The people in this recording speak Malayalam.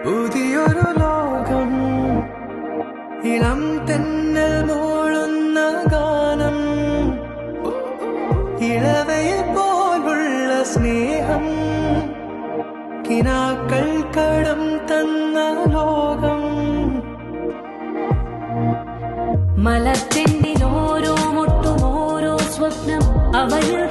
പുതിയൊരു ലോകം ഇളം തെന്നൽ മൂളുന്ന ഗാനം ഇളവയെ പോലുള്ള സ്നേഹം കിനാക്കൾ കടം തന്ന ലോകം മലത്തെണ്ടിൽ ഓരോ മുട്ടും ഓരോ സ്വപ്നം അവയിൽ